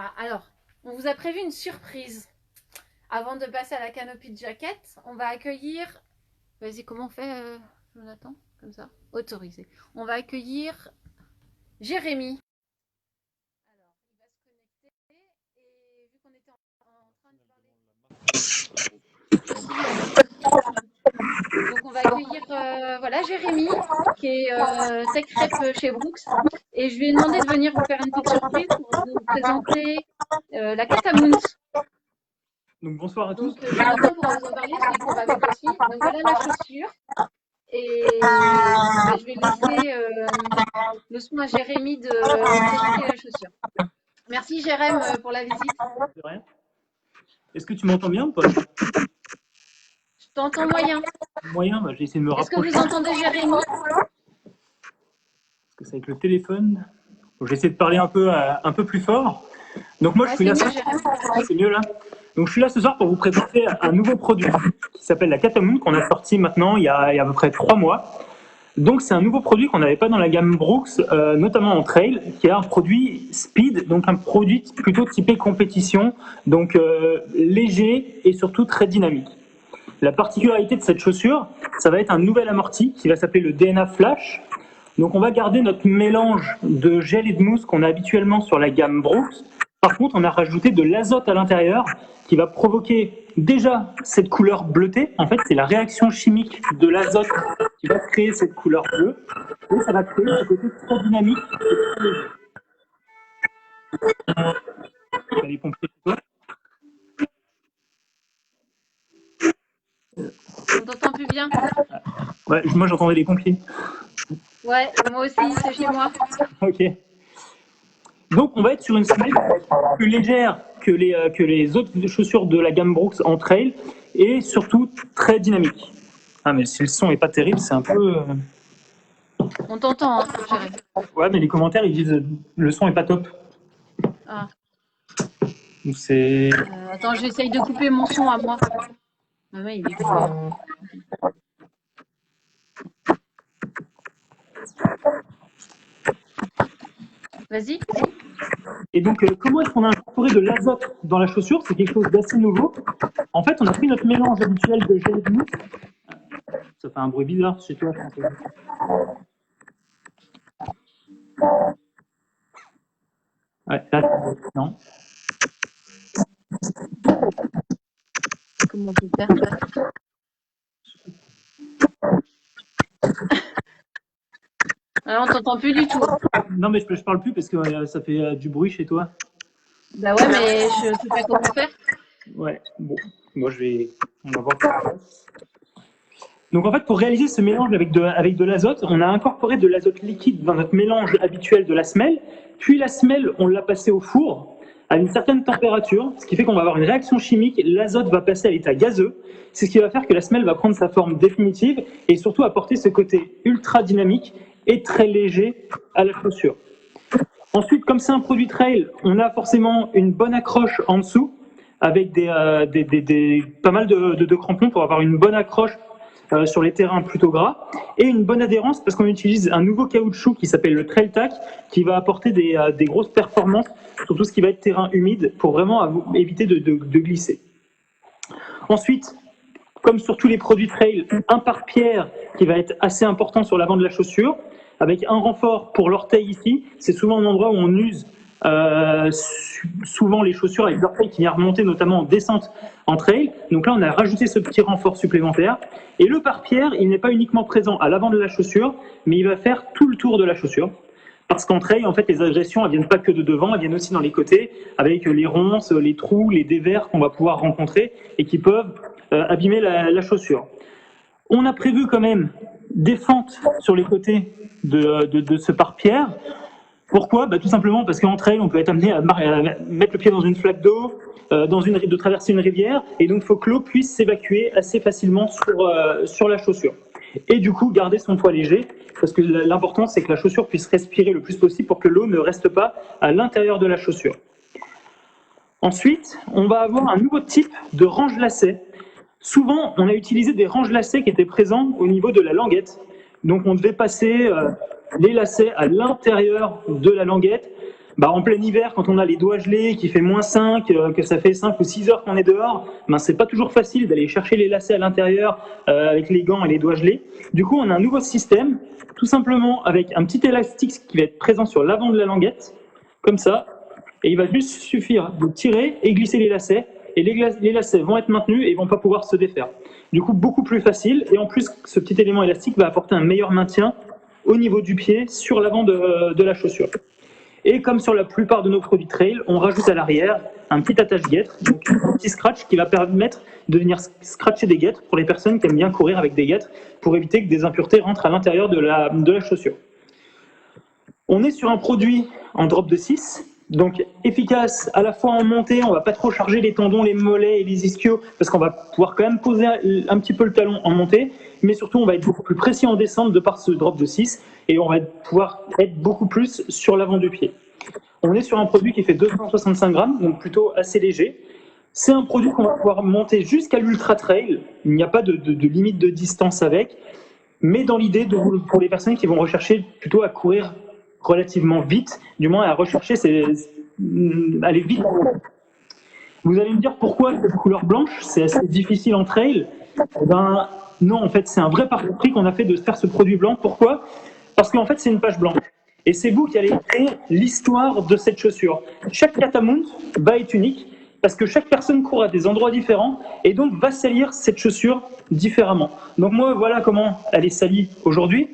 Ah, alors, on vous a prévu une surprise. Avant de passer à la canopy de jaquette, on va accueillir. Vas-y, comment on fait, Jonathan? Comme ça. Autorisé. On va accueillir Jérémy. Alors, il va se connecter et vu qu'on était en train de parler. Donc on va accueillir voilà, Jérémy, qui est tech rep chez Brooks. Et je lui ai demandé de venir vous faire une petite surprise pour vous présenter la Catamount. Donc bonsoir à tous. Donc Jonathan pourra vous en parler, parce qu'il court avec aussi. Donc voilà la chaussure. Et je vais laisser le soin à Jérémy de présenter la chaussure. Merci Jérém pour la visite. De rien. Est-ce que tu m'entends bien ou pas? Je t'entends moyen. Moyen, j'ai essayé de me Est-ce que rapprocher. vous entendez Jérémy? Parce que c'est avec le téléphone. Donc, j'ai essayé de parler un peu plus fort. Donc moi je suis là. C'est mieux là. Donc je suis là ce soir pour vous présenter un nouveau produit qui s'appelle la Catamount, qu'on a sorti maintenant il y a à peu près 3 mois. Donc c'est un nouveau produit qu'on n'avait pas dans la gamme Brooks, notamment en trail, qui est un produit speed, donc un produit plutôt typé compétition, donc léger et surtout très dynamique. La particularité de cette chaussure, ça va être un nouvel amorti qui va s'appeler le DNA Flash. Donc on va garder notre mélange de gel et de mousse qu'on a habituellement sur la gamme Brooks. Par contre, on a rajouté de l'azote à l'intérieur qui va provoquer déjà cette couleur bleutée. En fait, c'est la réaction chimique de l'azote qui va créer cette couleur bleue. Et ça va créer ce côté très dynamique. Les pompiers. On t'entend plus bien. Ouais, moi j'entendais les pompiers. Ouais, moi aussi, c'est chez moi. Ok. Donc on va être sur une semelle plus légère que les autres chaussures de la gamme Brooks en trail et surtout très dynamique. Ah mais si le son est pas terrible, c'est un peu... On t'entend, hein, Jérémy. Ouais, mais les commentaires ils disent le son est pas top. Ah. Donc c'est... Attends, j'essaye de couper mon son à moi. Ah ouais, il est coupé. Vas-y. Et donc, comment est-ce qu'on a incorporé de l'azote dans la chaussure? C'est quelque chose d'assez nouveau. En fait, on a pris notre mélange habituel de gel et de mousse. Ça fait un bruit bizarre chez toi. Ouais, là, non. Comment on peut faire? Alors, on t'entend plus du tout. Non, mais je parle plus parce que ça fait du bruit chez toi. Bah ouais, mais je sais pas comment faire. Ouais, bon, moi on va voir. Donc en fait, pour réaliser ce mélange avec de l'azote, on a incorporé de l'azote liquide dans notre mélange habituel de la semelle, puis la semelle, on l'a passée au four à une certaine température, ce qui fait qu'on va avoir une réaction chimique, l'azote va passer à l'état gazeux, c'est ce qui va faire que la semelle va prendre sa forme définitive et surtout apporter ce côté ultra dynamique et très léger à la chaussure. Ensuite, comme c'est un produit trail, on a forcément une bonne accroche en dessous, avec pas mal de crampons pour avoir une bonne accroche sur les terrains plutôt gras, et une bonne adhérence parce qu'on utilise un nouveau caoutchouc qui s'appelle le Trail Tack, qui va apporter des grosses performances sur tout ce qui va être terrain humide pour vraiment éviter de glisser. Ensuite, comme sur tous les produits trail, un pare-pierre qui va être assez important sur l'avant de la chaussure, avec un renfort pour l'orteil ici. C'est souvent un endroit où on use souvent les chaussures avec l'orteil qui vient remonter notamment en descente en trail. Donc là, on a rajouté ce petit renfort supplémentaire. Et le pare-pierre, il n'est pas uniquement présent à l'avant de la chaussure, mais il va faire tout le tour de la chaussure. Parce qu'en trail, en fait, les agressions, elles viennent pas que de devant, elles viennent aussi dans les côtés, avec les ronces, les trous, les dévers qu'on va pouvoir rencontrer et qui peuvent abîmer la chaussure. On a prévu quand même des fentes sur les côtés de ce pare-pierre. Pourquoi? Tout simplement parce qu'en trail, on peut être amené à mettre le pied dans une flaque d'eau, de traverser une rivière, et donc il faut que l'eau puisse s'évacuer assez facilement sur la chaussure. Et du coup, garder son poids léger, parce que l'important, c'est que la chaussure puisse respirer le plus possible pour que l'eau ne reste pas à l'intérieur de la chaussure. Ensuite, on va avoir un nouveau type de range-lacet. Souvent, on a utilisé des range-lacets qui étaient présents au niveau de la languette. Donc, on devait passer les lacets à l'intérieur de la languette. En plein hiver, quand on a les doigts gelés, qu'il fait -5, que ça fait 5 ou 6 heures qu'on est dehors, c'est pas toujours facile d'aller chercher les lacets à l'intérieur avec les gants et les doigts gelés. Du coup, on a un nouveau système, tout simplement avec un petit élastique qui va être présent sur l'avant de la languette, comme ça, et il va juste suffire de tirer et glisser les lacets, et les lacets vont être maintenus et vont pas pouvoir se défaire. Du coup, beaucoup plus facile, et en plus, ce petit élément élastique va apporter un meilleur maintien au niveau du pied sur l'avant de la chaussure. Et comme sur la plupart de nos produits trail, on rajoute à l'arrière un petit attache-guêtre, donc un petit scratch qui va permettre de venir scratcher des guêtres pour les personnes qui aiment bien courir avec des guêtres pour éviter que des impuretés rentrent à l'intérieur de la chaussure. On est sur un produit en drop de 6, donc efficace à la fois en montée, on ne va pas trop charger les tendons, les mollets et les ischios parce qu'on va pouvoir quand même poser un petit peu le talon en montée, mais surtout on va être beaucoup plus précis en descente de par ce drop de 6 et on va pouvoir être beaucoup plus sur l'avant du pied. On est sur un produit qui fait 265 grammes, donc plutôt assez léger. C'est un produit qu'on va pouvoir monter jusqu'à l'ultra trail, il n'y a pas de limite de distance avec, mais dans l'idée pour les personnes qui vont rechercher plutôt à courir relativement vite, du moins à rechercher aller vite. Vous allez me dire pourquoi cette couleur blanche, c'est assez difficile en trail. Non, en fait, c'est un vrai parti pris qu'on a fait de faire ce produit blanc. Pourquoi? Parce qu'en fait, c'est une page blanche. Et c'est vous qui allez créer l'histoire de cette chaussure. Chaque catamount va être unique parce que chaque personne court à des endroits différents et donc va salir cette chaussure différemment. Donc moi, voilà comment elle est salie aujourd'hui.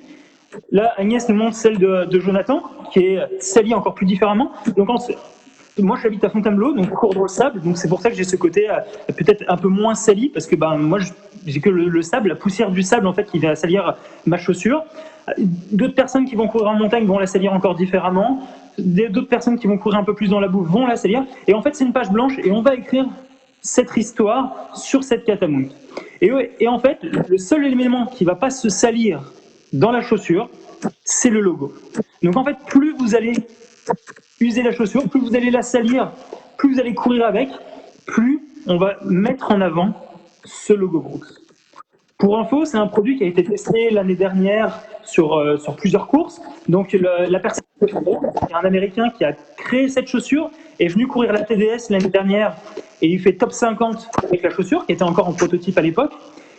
Là, Agnès nous montre celle de Jonathan, qui est salie encore plus différemment. Donc, moi, j'habite à Fontainebleau, donc cours dans le sable. Donc, c'est pour ça que j'ai ce côté peut-être un peu moins sali, parce que moi, j'ai que le sable, la poussière du sable, en fait, qui va salir ma chaussure. D'autres personnes qui vont courir en montagne vont la salir encore différemment. D'autres personnes qui vont courir un peu plus dans la boue vont la salir. Et en fait, c'est une page blanche et on va écrire cette histoire sur cette catamount. Et en fait, le seul élément qui ne va pas se salir dans la chaussure, c'est le logo. Donc en fait, plus vous allez user la chaussure, plus vous allez la salir, plus vous allez courir avec, plus on va mettre en avant ce logo Brooks. Pour info, c'est un produit qui a été testé l'année dernière sur plusieurs courses. Donc la personne, un Américain qui a créé cette chaussure, est venu courir la TDS l'année dernière et il fait top 50 avec la chaussure, qui était encore en prototype à l'époque.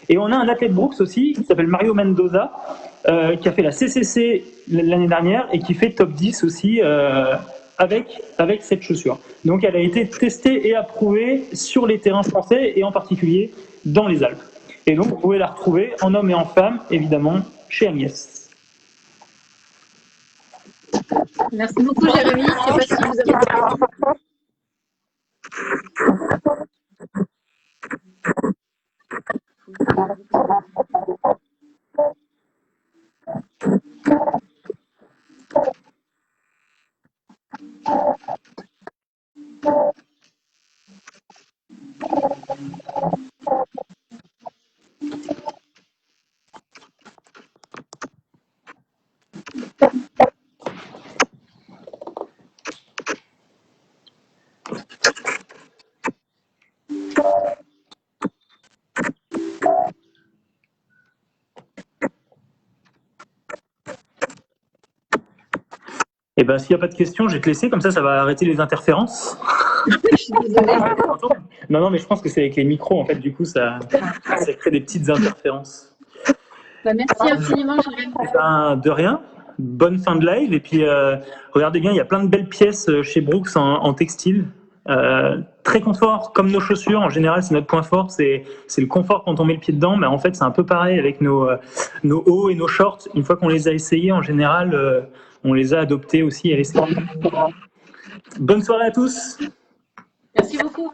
Et on a un athlète Brooks aussi, qui s'appelle Mario Mendoza, qui a fait la CCC l'année dernière et qui fait top 10 aussi avec cette chaussure. Donc elle a été testée et approuvée sur les terrains français et en particulier dans les Alpes. Et donc vous pouvez la retrouver en homme et en femme, évidemment, chez Agnès. Merci beaucoup Jérémy. Je ne sais pas si vous avez... Eh ben, s'il n'y a pas de questions, je vais te laisser, comme ça va arrêter les interférences. Je suis désolée. Non, mais je pense que c'est avec les micros, en fait, du coup, ça crée des petites interférences. Merci infiniment, Jérémy. De rien. Bonne fin de live. Et puis, regardez bien, il y a plein de belles pièces chez Brooks en textile. Très confort, comme nos chaussures. En général, c'est notre point fort. C'est le confort quand on met le pied dedans. Mais en fait, c'est un peu pareil avec nos hauts et nos shorts. Une fois qu'on les a essayés, en général, on les a adoptés aussi. Bonne soirée à tous. Merci beaucoup.